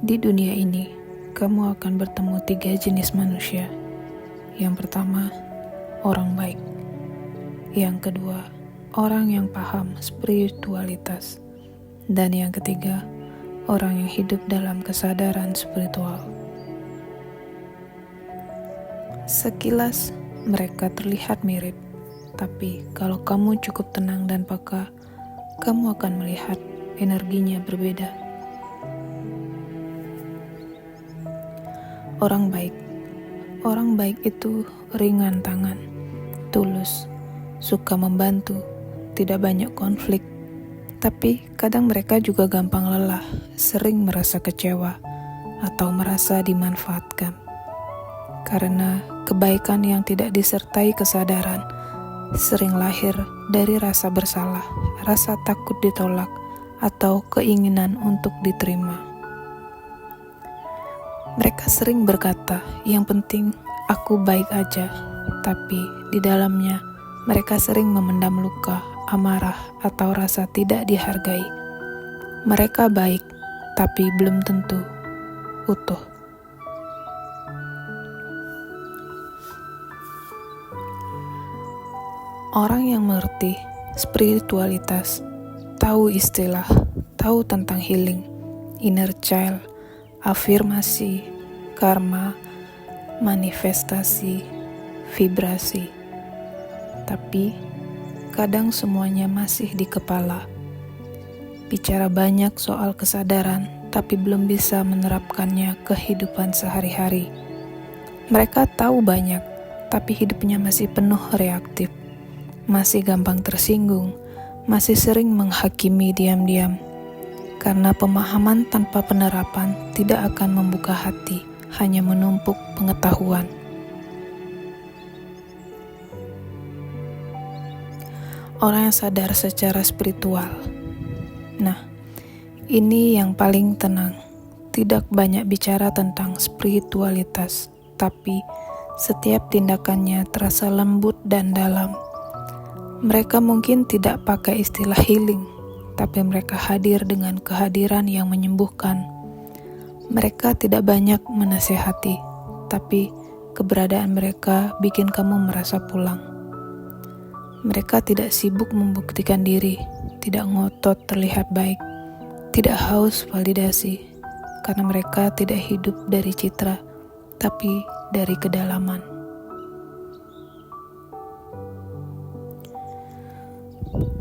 Di dunia ini, kamu akan bertemu 3 jenis manusia. Yang pertama, orang baik. Yang kedua, orang yang paham spiritualitas. Dan yang ketiga, orang yang hidup dalam kesadaran spiritual. Sekilas, mereka terlihat mirip. Tapi kalau kamu cukup tenang dan peka, kamu akan melihat energinya berbeda. Orang baik. Orang baik itu ringan tangan, tulus, suka membantu, tidak banyak konflik. Tapi kadang mereka juga gampang lelah, sering merasa kecewa, atau merasa dimanfaatkan. Karena kebaikan yang tidak disertai kesadaran sering lahir dari rasa bersalah, rasa takut ditolak, atau keinginan untuk diterima. Mereka sering berkata, yang penting aku baik aja, tapi di dalamnya mereka sering memendam luka, amarah, atau rasa tidak dihargai. Mereka baik, tapi belum tentu utuh. Orang yang mengerti spiritualitas, tahu istilah, tahu tentang healing, inner child, afirmasi, karma, manifestasi, vibrasi. Tapi kadang semuanya masih di kepala. Bicara banyak soal kesadaran, tapi belum bisa menerapkannya ke kehidupan sehari-hari. Mereka tahu banyak, tapi hidupnya masih penuh reaktif. Masih gampang tersinggung, masih sering menghakimi diam-diam. Karena pemahaman tanpa penerapan tidak akan membuka hati, hanya menumpuk pengetahuan. Orang yang sadar secara spiritual. Nah, ini yang paling tenang. Tidak banyak bicara tentang spiritualitas, tapi setiap tindakannya terasa lembut dan dalam. Mereka mungkin tidak pakai istilah healing, tapi mereka hadir dengan kehadiran yang menyembuhkan. Mereka tidak banyak menasehati, tapi keberadaan mereka bikin kamu merasa pulang. Mereka tidak sibuk membuktikan diri, tidak ngotot terlihat baik, tidak haus validasi, karena mereka tidak hidup dari citra, tapi dari kedalaman.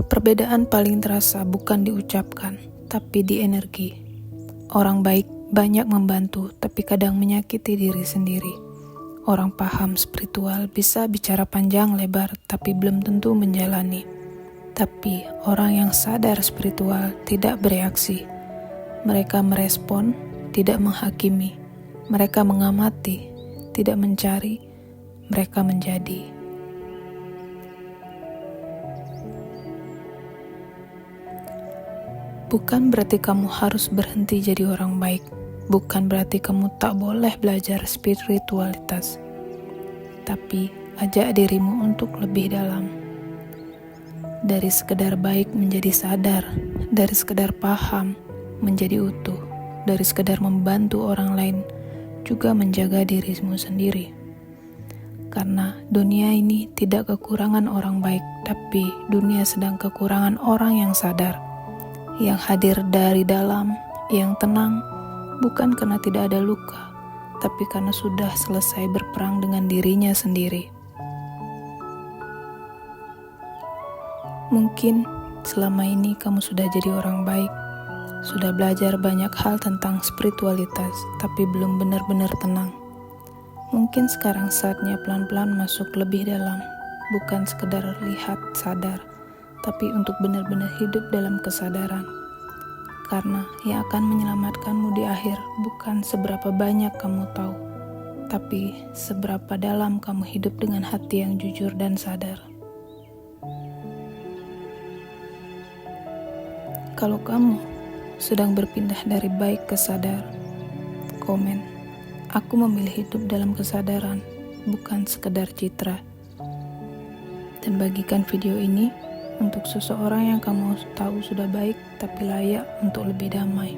Perbedaan paling terasa bukan diucapkan, tapi di energi. Orang baik banyak membantu, tapi kadang menyakiti diri sendiri. Orang paham spiritual bisa bicara panjang lebar, tapi belum tentu menjalani. Tapi orang yang sadar spiritual tidak bereaksi. Mereka merespon, tidak menghakimi. Mereka mengamati, tidak mencari. Mereka menjadi. Bukan berarti kamu harus berhenti jadi orang baik. Bukan berarti kamu tak boleh belajar spiritualitas. Tapi ajak dirimu untuk lebih dalam. Dari sekedar baik menjadi sadar. Dari sekedar paham menjadi utuh. Dari sekedar membantu orang lain juga menjaga dirimu sendiri. Karena dunia ini tidak kekurangan orang baik, tapi dunia sedang kekurangan orang yang sadar. Yang hadir dari dalam, yang tenang, bukan karena tidak ada luka, tapi karena sudah selesai berperang dengan dirinya sendiri. Mungkin selama ini kamu sudah jadi orang baik, sudah belajar banyak hal tentang spiritualitas, tapi belum benar-benar tenang. Mungkin sekarang saatnya pelan-pelan masuk lebih dalam, bukan sekedar lihat sadar, tapi untuk benar-benar hidup dalam kesadaran. Karena yang akan menyelamatkanmu di akhir bukan seberapa banyak kamu tahu, tapi seberapa dalam kamu hidup dengan hati yang jujur dan sadar. Kalau kamu sedang berpindah dari baik ke sadar, komen, aku memilih hidup dalam kesadaran, bukan sekedar citra. Dan bagikan video ini untuk seseorang yang kamu tahu sudah baik tapi layak untuk lebih damai.